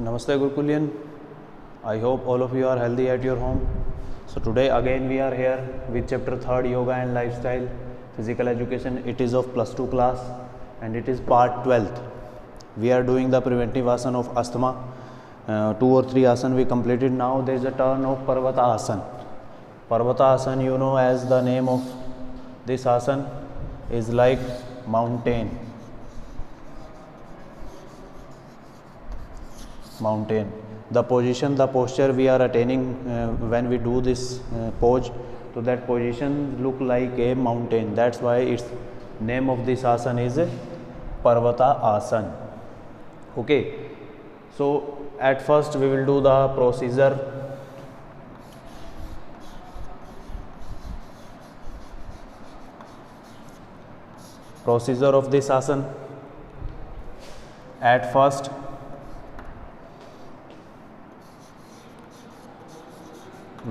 Namaste Gurukulian. I hope all of you are healthy at your home. So today again we are here with chapter 3rd Yoga and Lifestyle Physical Education. It is of plus 2 class and it is part 12th. We are doing the preventive asana of asthma. 2 or 3 asana we completed. Now there is a turn of Parvata asana. Parvata asana, you know, as the name of this asana is like mountain. The position, the posture we are attaining when we do this pose, so that position look like a mountain. That's why its name of this asana is Parvata asana. Okay, so at first we will do the procedure. Of this asana. At first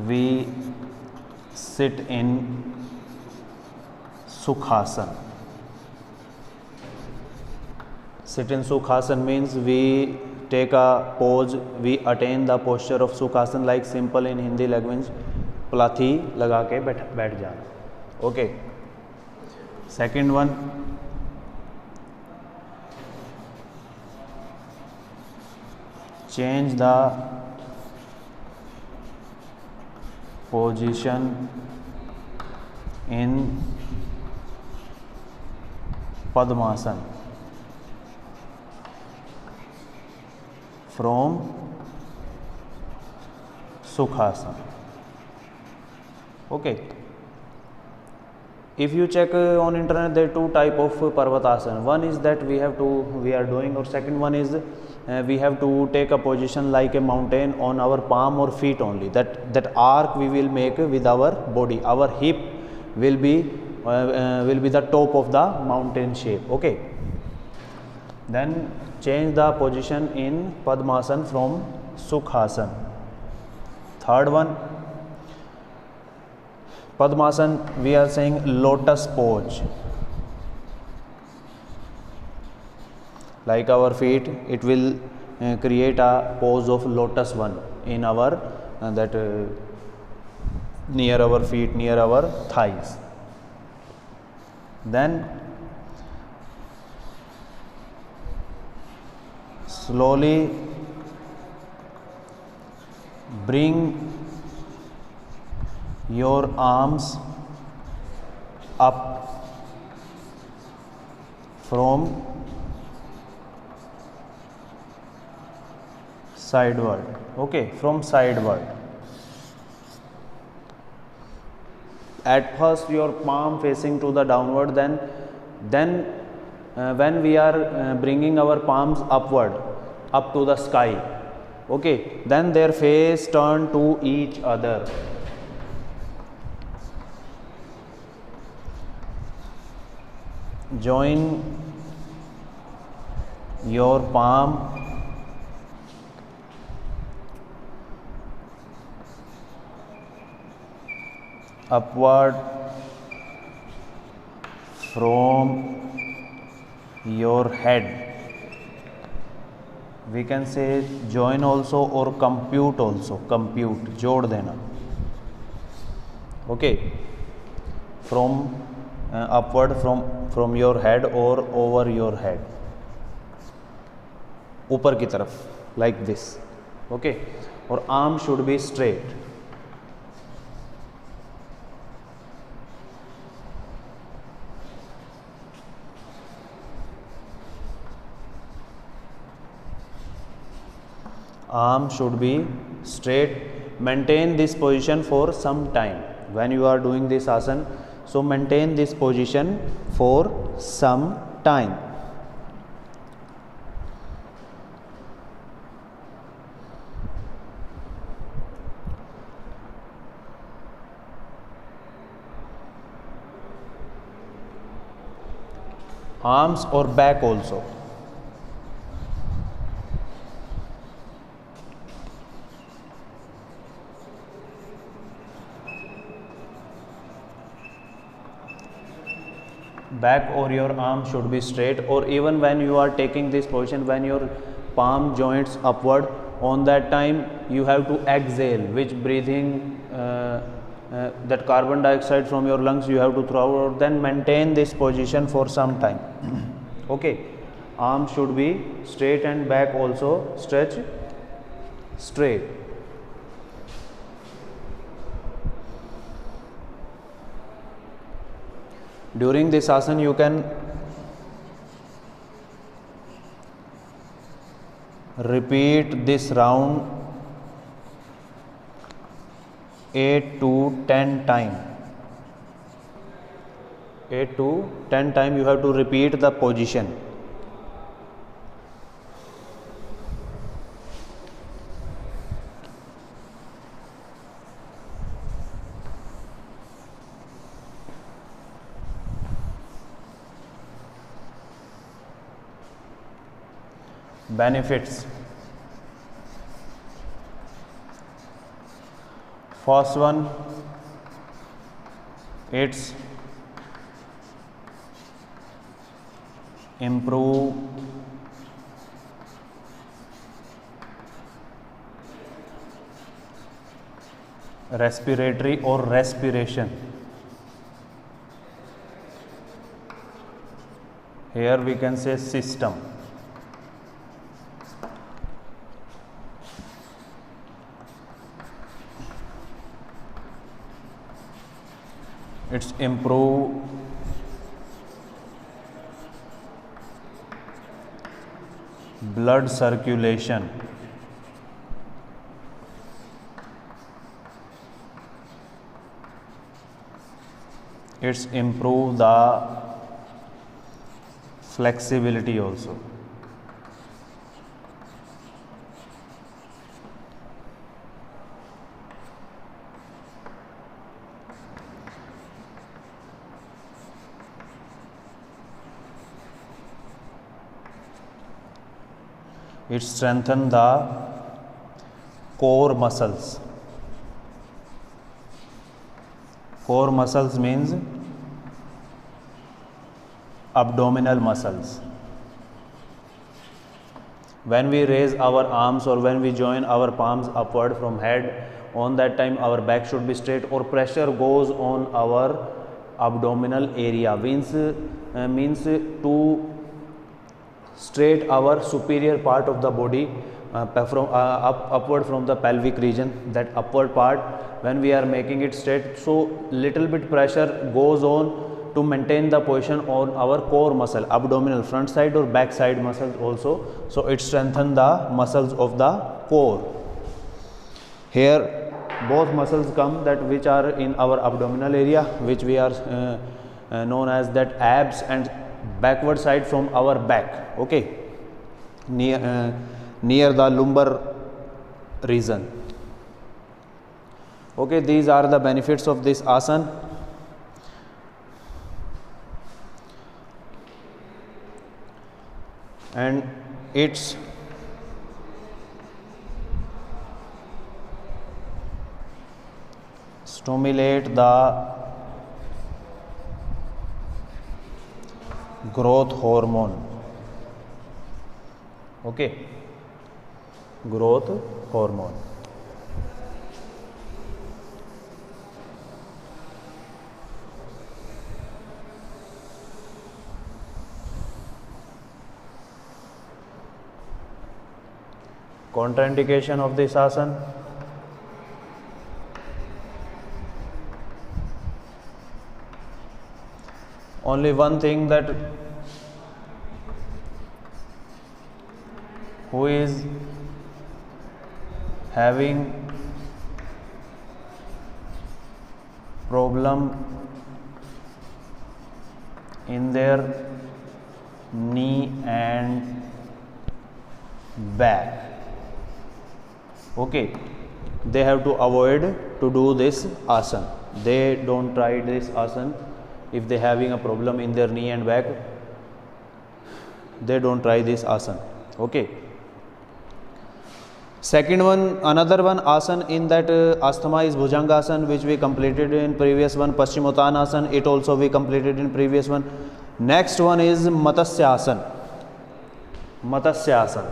we sit in Sukhasana. Sit in Sukhasana means we take a pose, we attain the posture of Sukhasana, like simple in Hindi language, plathi लगा के बैठ जाना. Okay. Second one, change the position in Padmasana from Sukhasana. Okay. If you check on internet, there are two type of Parvatasana. One is that we are doing, or second one is we have to take a position like a mountain on our palm or feet only. That arc we will make with our body. Our hip will be the top of the mountain shape. Okay. Then change the position in Padmasana from Sukhasana. Third one, Padmasana, we are saying lotus pose. Like our feet, it will create a pose of lotus one in our near our feet, near our thighs. Then slowly bring your arms up from sideward. Okay, from sideward. At first your palm facing to the downward, then when we are bringing our palms upward, up to the sky, okay, then their face turn to each other. Join your palm upward from your head. We can say join also or compute also. Compute, जोड़ देना. Okay. From upward from your head or over your head. ऊपर की तरफ, like this. Okay. और arm should be straight. Arm should be straight. Maintain this position for some time when you are doing this asana. So maintain this position for some time. Arms or back also. back or your arm should be straight, or even when you are taking this position, when your palm joints upward. On that time you have to exhale, which breathing that carbon dioxide from your lungs you have to throw out, then maintain this position for some time. Okay, arms should be straight and back also stretch straight. During this asana you can repeat this round 8 to 10 times. 8 to 10 times you have to repeat the position. Benefits. First one, it's improve respiratory or respiration. Here we can say system. It's improve blood circulation. It's improve the flexibility also. It strengthens the core muscles. Core muscles means abdominal muscles. When we raise our arms or when we join our palms upward from head, on that time our back should be straight or pressure goes on our abdominal area, means to straight our superior part of the body upward from the pelvic region, that upward part when we are making it straight, so little bit pressure goes on to maintain the position on our core muscle, abdominal front side or back side muscles also. So it strengthens the muscles of the core. Here both muscles come that which are in our abdominal area, which we are known as that abs, and backward side from our back, okay, near the lumbar region. Okay, these are the benefits of this asana. And it's stimulate the growth hormone. Okay, growth hormone. Contraindication of this asana. Only one thing, that who is having problem in their knee and back, okay, they have to avoid to do this asana. They don't try this asana if they having a problem in their knee and back. They don't try this asana, okay. Second one, another one asana in that asthma is Bhujangasana, which we completed in previous one. Paschimottanasana, it also we completed in previous one. Next one is Matsya asana. Matsya asana.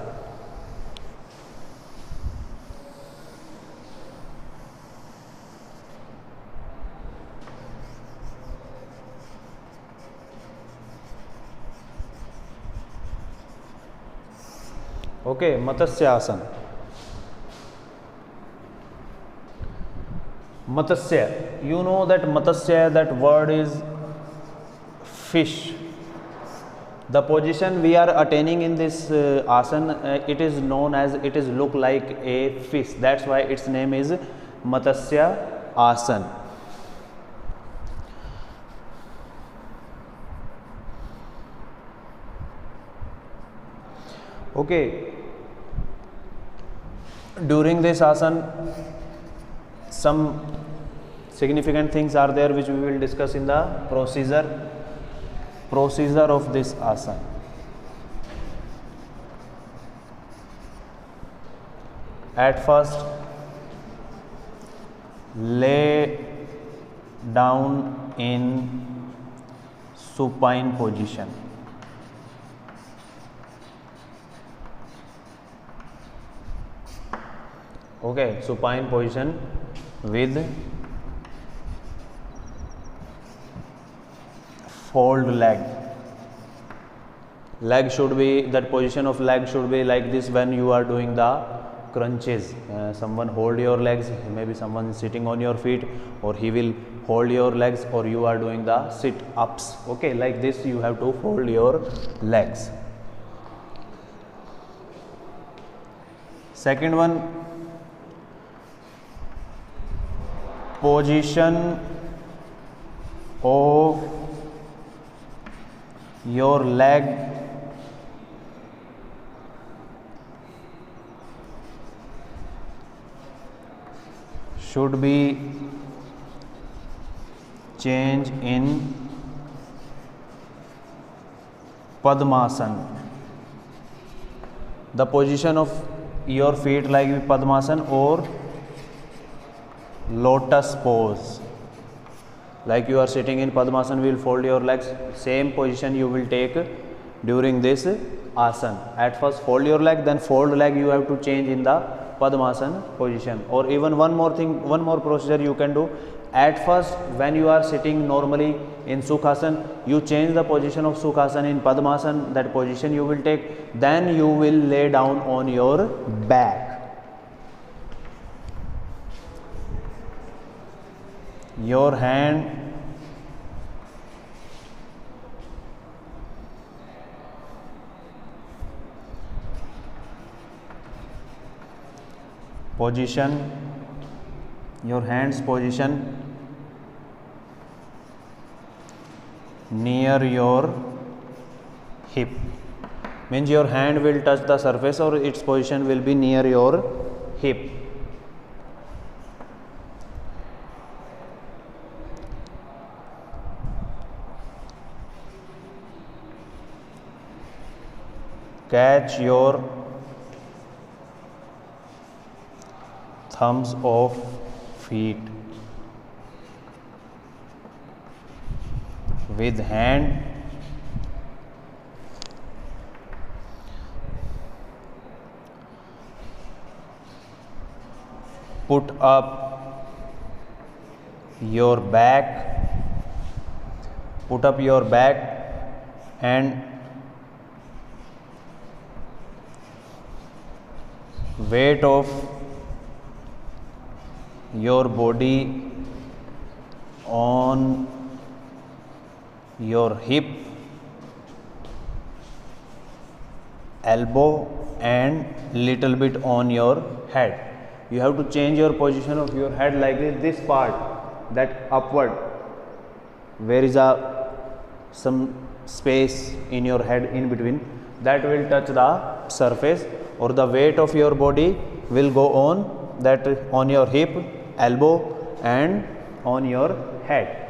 Okay, Matsya Matsya, you know that Matsya, that word is fish. The position we are attaining in this asana, it is known as, it is look like a fish. That's why its name is Matsya Asana. Okay. During this asana, some significant things are there which we will discuss in the procedure of this asana. At first, lay down in supine position. Okay, supine position with fold leg. Leg should be, that position of leg should be like this when you are doing the crunches. Someone hold your legs, maybe someone is sitting on your feet, or he will hold your legs, or you are doing the sit ups. Okay, like this you have to fold your legs. Second one, position of your leg should be changed in Padmasana. The position of your feet like Padmasana or lotus pose. Like you are sitting in Padmasana, you will fold your legs. Same position you will take during this asana. At first fold your leg, then fold leg you have to change in the Padmasana position. Or even one more thing, one more procedure you can do. At first, when you are sitting normally in Sukhasana, you change the position of Sukhasana in Padmasana. That position you will take. Then you will lay down on your back. Your hand position, your hands position near your hip, means your hand will touch the surface or its position will be near your hip. Catch your thumbs of feet with hand. Put up your back. Put up your back and weight of your body on your hip, elbow and little bit on your head. You have to change your position of your head like this part, that upward, where is some space in your head in between, that will touch the surface, or the weight of your body will go on that, on your hip, elbow and on your head.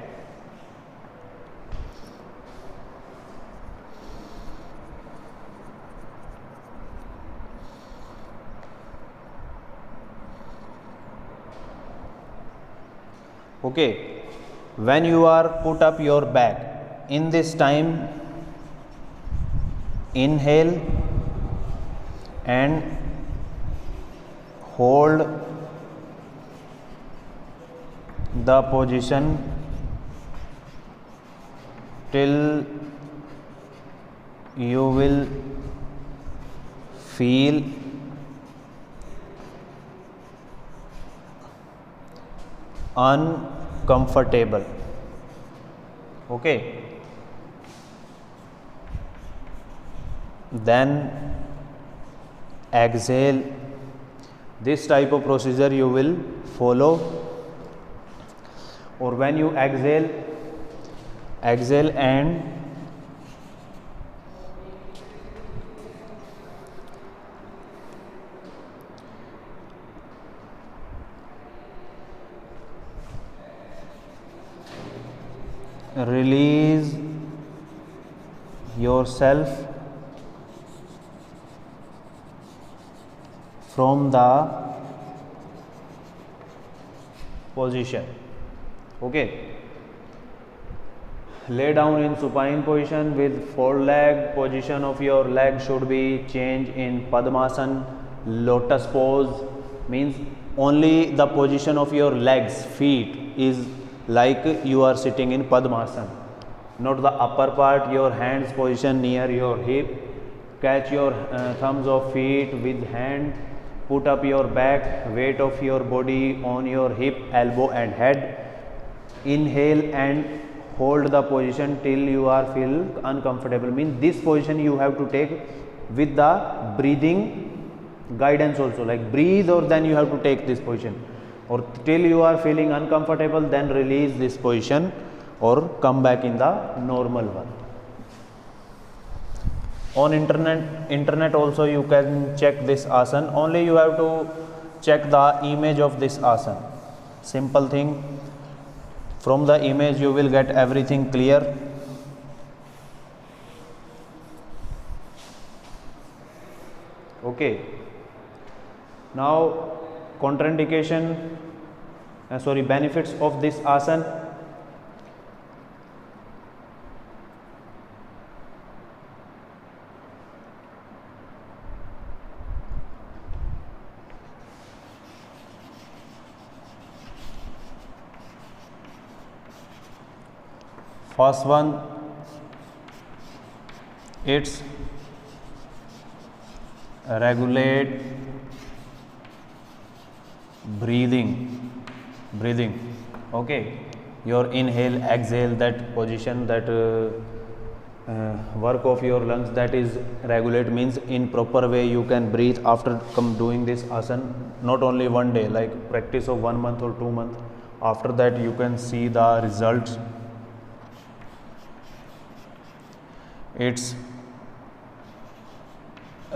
Okay, when you are put up your back, in this time inhale and hold the position till you will feel uncomfortable. Okay, then exhale. This type of procedure you will follow, or when you exhale and release yourself from the position. Okay, lay down in supine position with four leg. Position of your leg should be changed in Padmasana. Lotus pose means only the position of your legs, feet is like you are sitting in Padmasana, not the upper part. Your hands position near your hip. Catch your thumbs of feet with hand. Put up your back, weight of your body on your hip, elbow and head. Inhale and hold the position till you are feel uncomfortable. Means this position you have to take with the breathing guidance also, like breathe, or then you have to take this position, or till you are feeling uncomfortable, then release this position or come back in the normal one. On internet also you can check this asana. Only you have to check the image of this asana. Simple thing. From the image you will get everything clear. Okay. Now benefits of this asana. First one, it's regulate breathing. Okay, your inhale exhale, that position, that work of your lungs, that is regulate, means in proper way you can breathe after doing this asana. Not only one day, like practice of 1 month or 2 months, after that you can see the results. It's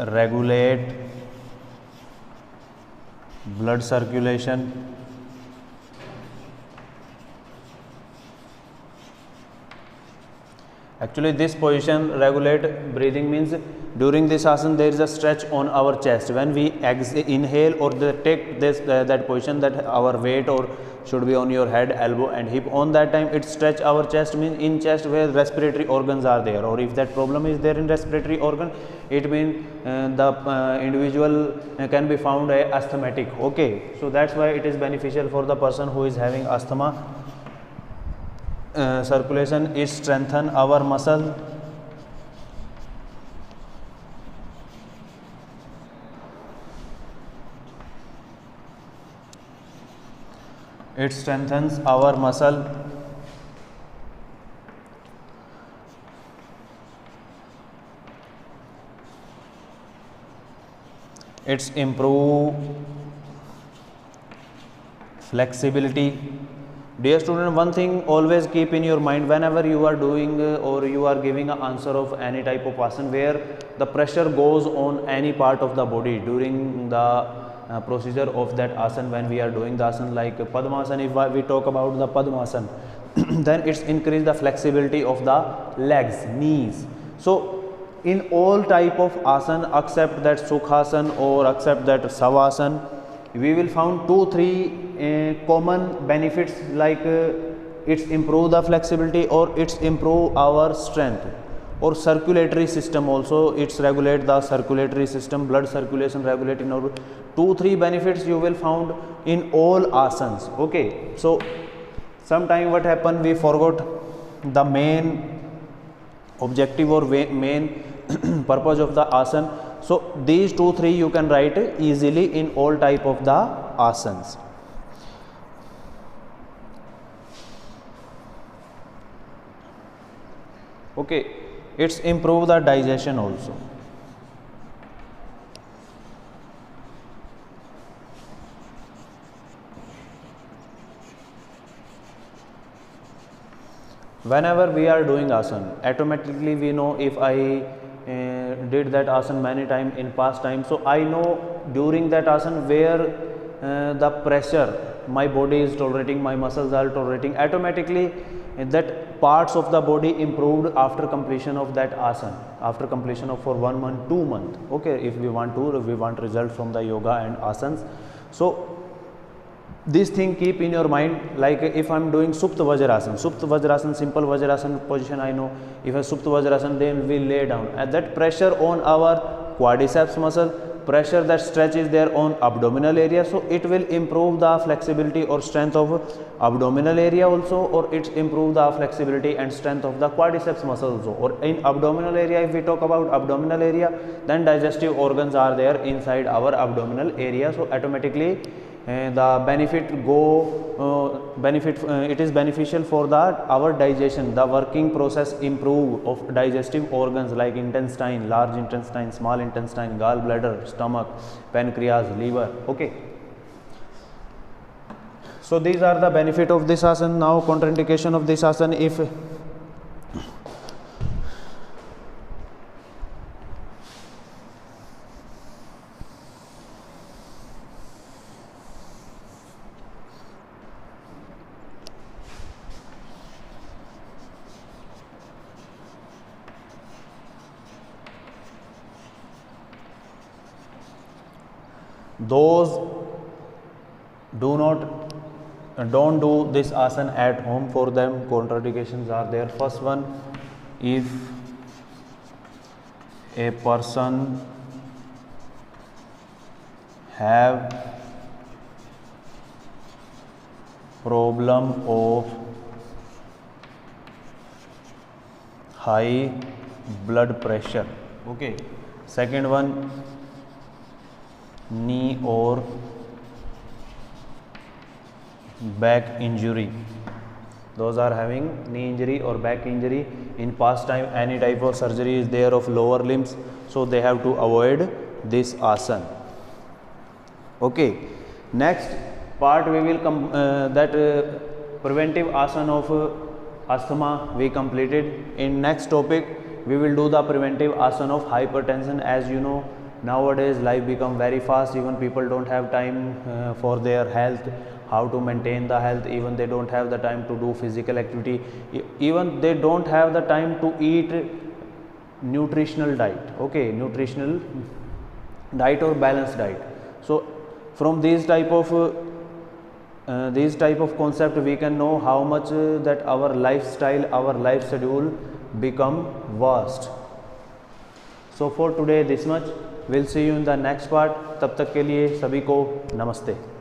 regulate blood circulation. Actually this position regulate breathing means during this asana there is a stretch on our chest. When we inhale or take this that position, that our weight or should be on your head, elbow and hip, on that time it stretch our chest, means in chest where respiratory organs are there, or if that problem is there in respiratory organ, it means the individual can be found asthmatic. Okay, so that's why it is beneficial for the person who is having asthma. Circulation is strengthen our muscle. It strengthens our muscle. It's improve flexibility. Dear student, one thing always keep in your mind whenever you are doing or you are giving an answer of any type of asana where the pressure goes on any part of the body during the procedure of that asana. When we are doing the asana like Padmasana, if we talk about the Padmasana, then it's increase the flexibility of the legs, knees. So in all type of asana except that Sukhasana or except that Savasana, we will found 2-3 common benefits, like it's improve the flexibility, or it's improve our strength, or circulatory system also, it's regulate the circulatory system, blood circulation regulate. In our 2-3 benefits you will found in all asanas. Okay, so sometime what happened, we forgot the main objective or main purpose of the asana. So these 2-3 you can write easily in all type of the asanas. Okay, it's improve the digestion also. Whenever we are doing asana, automatically we know if I did that asana many times in past time, so I know during that asana where the pressure my body is tolerating, my muscles are tolerating, automatically that parts of the body improved after completion of that asana, after completion of for 1 month, 2 month. Okay, if we want result from the yoga and asanas. So this thing keep in your mind, like if I am doing Supta Vajrasana, simple Vajrasana position I know. If I Supta Vajrasana, then we lay down, and that pressure on our quadriceps muscle, pressure that stretch is there on abdominal area, so it will improve the flexibility or strength of abdominal area also, or it improve the flexibility and strength of the quadriceps muscle also. Or in abdominal area, if we talk about abdominal area, then digestive organs are there inside our abdominal area, so automatically the it is beneficial for our digestion, the working process improve of digestive organs like intestine, large intestine, small intestine, gallbladder, stomach, pancreas, liver. Okay, so these are the benefit of this asana. Now contraindication of this asana, if those don't do this asana at home, for them contraindications are there. First one, if a person have problem of high blood pressure. Okay, second one, knee or back injury. Those are having knee injury or back injury in past time, any type of surgery is there of lower limbs, so they have to avoid this asana. Okay, next part we will come preventive asana of asthma we completed. In next topic we will do the preventive asana of hypertension. As you know, nowadays life become very fast, even people don't have time for their health, how to maintain the health, even they don't have the time to do physical activity, even they don't have the time to eat nutritional diet. Okay, nutritional diet or balanced diet. So from these type of concept we can know how much that our lifestyle, our life schedule become vast. So for today this much, we'll see you in the next part. तब तक के लिए सभी को नमस्ते.